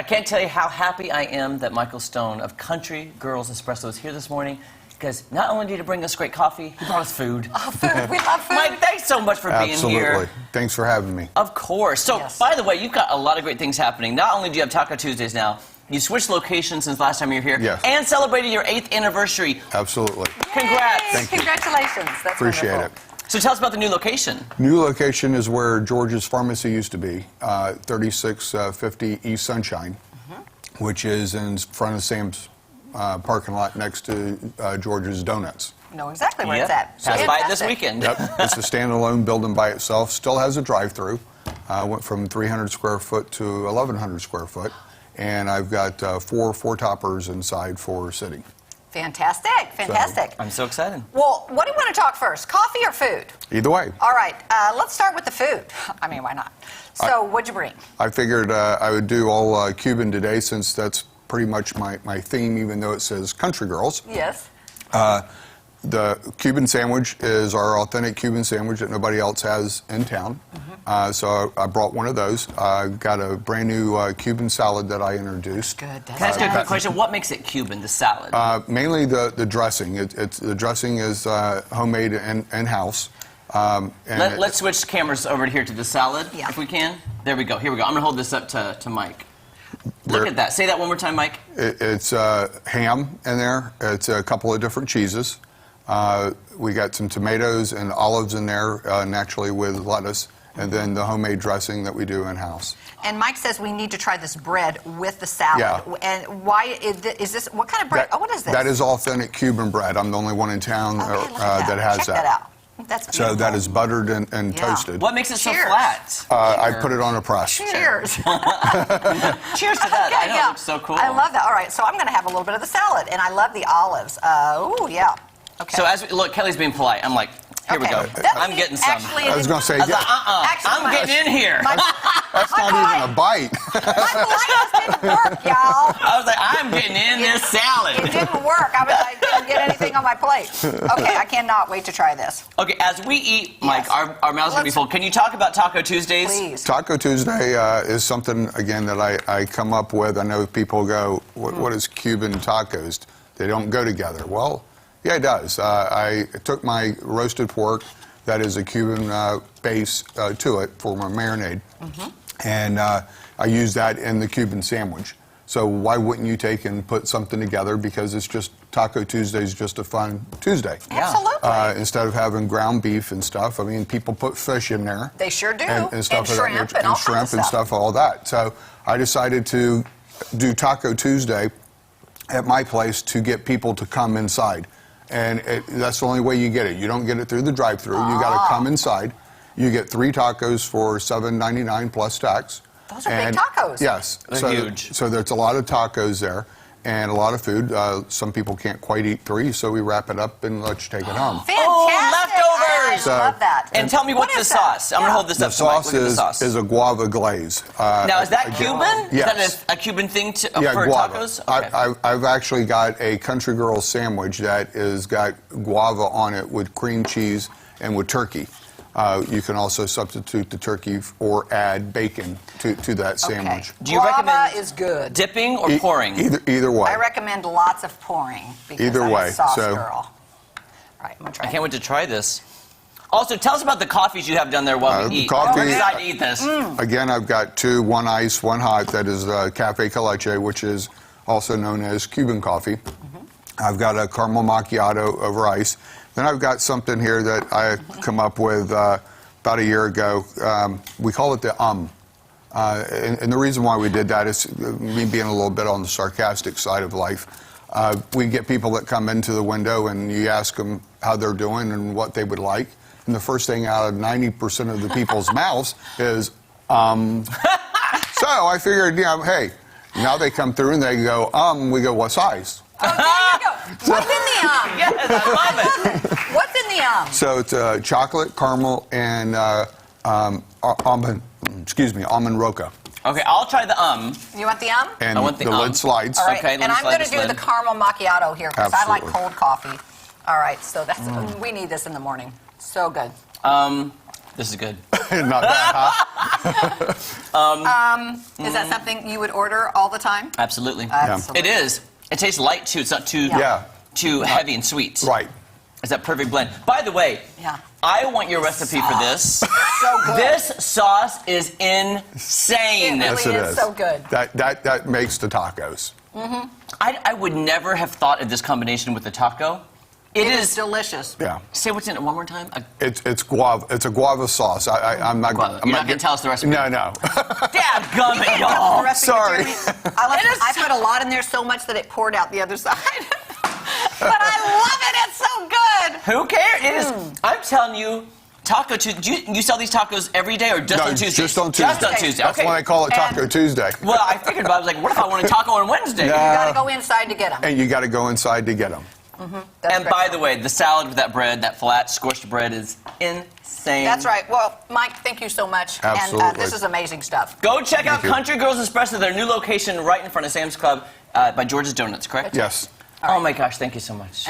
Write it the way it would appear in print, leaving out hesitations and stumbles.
can't tell you how happy I am that Michael Stone of Country Girls Espresso is here this morning, because not only did he bring us great coffee, he brought us food. Oh, food. We love food. Mike, thanks so much for being here. Absolutely. Thanks for having me. Of course. So, by the way, you've got a lot of great things happening. Not only do you have Taco Tuesdays now, you switched locations since last time you were here, yes, and celebrated your 8th anniversary. Absolutely. Congrats. Thank you. Congratulations. That's Appreciate wonderful. it. So tell us about the new location. New location is where George's Pharmacy used to be, 3650 East Sunshine, which is in front of Sam's parking lot next to George's Donuts. Know exactly where it's at. Passed by it this weekend. Yep. It's a standalone building by itself. Still has a drive-through. Went from 300 square foot to 1,100 square foot. And I've got four toppers inside for sitting. Fantastic. Fantastic. I'm so excited. Well, what do you want to talk first? Coffee or food? Either way. All right. Let's start with the food. I mean, why not? So, what'd you bring? I figured I would do all Cuban today, since that's pretty much my theme, even though it says Country Girls. Yes. The Cuban sandwich is our authentic Cuban sandwich that nobody else has in town. So I brought one of those. I got a brand new Cuban salad that I introduced. Good. Can I ask you a quick question? What makes it Cuban, the salad? Mainly the dressing. The dressing is homemade in-house. Let's switch cameras over here to the salad, if we can. There we go. Here we go. I'm going to hold this up to Mike. Look at that. Say that one more time, Mike. It's ham in there. It's a couple of different cheeses. We got some tomatoes and olives in there, naturally with lettuce, and then the homemade dressing that we do in-house. And Mike says we need to try this bread with the salad. Yeah. And why is this? What kind of bread? What is this? That is authentic Cuban bread. I'm the only one in town that has Check that. out. That's beautiful. So that is buttered and toasted. What makes it so flat? I put it on a press. Cheers. Cheers to that. I know, it looks so cool. I love that. All right, so I'm going to have a little bit of the salad, and I love the olives. Oh, yeah. Okay. So as we look, Kelly's being polite. I'm like, here we go. I'm getting some. I was going to say, I'm getting in here. That's not even a bite. My politeness didn't work, y'all. I was like, I'm getting in this salad. It didn't work. I didn't get anything on my plate. Okay, I cannot wait to try this. Okay, as we eat, Mike, our mouths are going to be full. Can you talk about Taco Tuesdays? Please. Taco Tuesday is something, again, that I come up with. I know people go, what is Cuban tacos? They don't go together. Well, yeah, it does. I took my roasted pork, that is a Cuban base to it for my marinade, and I use that in the Cuban sandwich. So why wouldn't you take and put something together? Because it's just, Taco Tuesday is just a fun Tuesday. Absolutely. Instead of having ground beef and stuff, I mean, people put fish in there. They sure do. And stuff and shrimp and all shrimp kinds of and stuff. all that. So I decided to do Taco Tuesday at my place to get people to come inside. And that's the only way you get it. You don't get it through the drive-thru. You got to come inside. You get 3 tacos for $7.99 plus tax. Those are big tacos. Yes. They're huge. So there's a lot of tacos there and a lot of food. Some people can't quite eat 3, so we wrap it up and let you take it home. Fantastic. Leftovers. I love that. And tell me what the sauce. I'm going to hold this up to Mike. Look at the sauce. Is a Guava Glaze. Now, is that Cuban? Yes. Is that a Cuban thing for guava. tacos? Okay. I've actually got a Country Girl sandwich that is got guava on it with cream cheese and with turkey. You can also substitute the turkey or add bacon to that sandwich. Do you Guava recommend is good. dipping or pouring? Either way. I recommend lots of pouring because Either I'm way, a sauce so- girl. All right, I'm going to try I can't wait to try this. Also, tell us about the coffees you have down there while we eat. coffee- We're excited to eat this. Again, I've got 2, 1 ice, 1 hot. That is Cafe Caleche, which is also known as Cuban coffee. I've got a caramel macchiato over ice. Then I've got something here that I come up with about a year ago. We call it the and the reason why we did that is me being a little bit on the sarcastic side of life. We get people that come into the window and you ask them how they're doing and what they would like. And the first thing out of 90% of the people's mouths is, So I figured, hey, now they come through and they go, we go, what size? Oh, there you go. What's in the Yes, I love it. What's in the So it's chocolate, caramel, and almond roca. Okay, I'll try the You want the And I want the lid slides. All right, Okay, let and me I'm slide going this to do lid. the caramel macchiato here because I like Absolutely. cold coffee. All right, so that's we need this in the morning. So good. This is good. Not bad, huh? Is that something you would order all the time? Absolutely. Absolutely. It is. It tastes light, too. It's not too, Yeah. too heavy and sweet. Right. It's that perfect blend. By the way, I want your recipe for this. So good. This sauce is insane. It Yes, really it is is. so good. That makes the tacos. I would never have thought of this combination with the taco. It is delicious. Yeah. Say what's in it one more time. It's guava. It's a guava sauce. I'm not. Guava. I'm You're not going to tell us the recipe? No, no. Dadgummit, y'all. The recipe, Sorry. Jeremy. I put a lot in there so much that it poured out the other side. But I love it. It's so good. Who cares? It is. I'm telling you, Taco Tuesday. You sell these tacos every day or just No, on Tuesday? just on Tuesday. Just on Tuesday. That's Okay. why I call it Taco Tuesday. Well, I figured about it. I was like, what if I want a taco on Wednesday? You got to go inside to get them. And you got to go inside to get them. And by the way, the salad with that bread, that flat squished bread, is insane. That's right. Well, Mike, thank you so much. Absolutely. And this is amazing stuff. Go check out Thank you. Country Girls Espresso, their new location right in front of Sam's Club by George's Donuts, correct? Yes. Oh my gosh, thank you so much.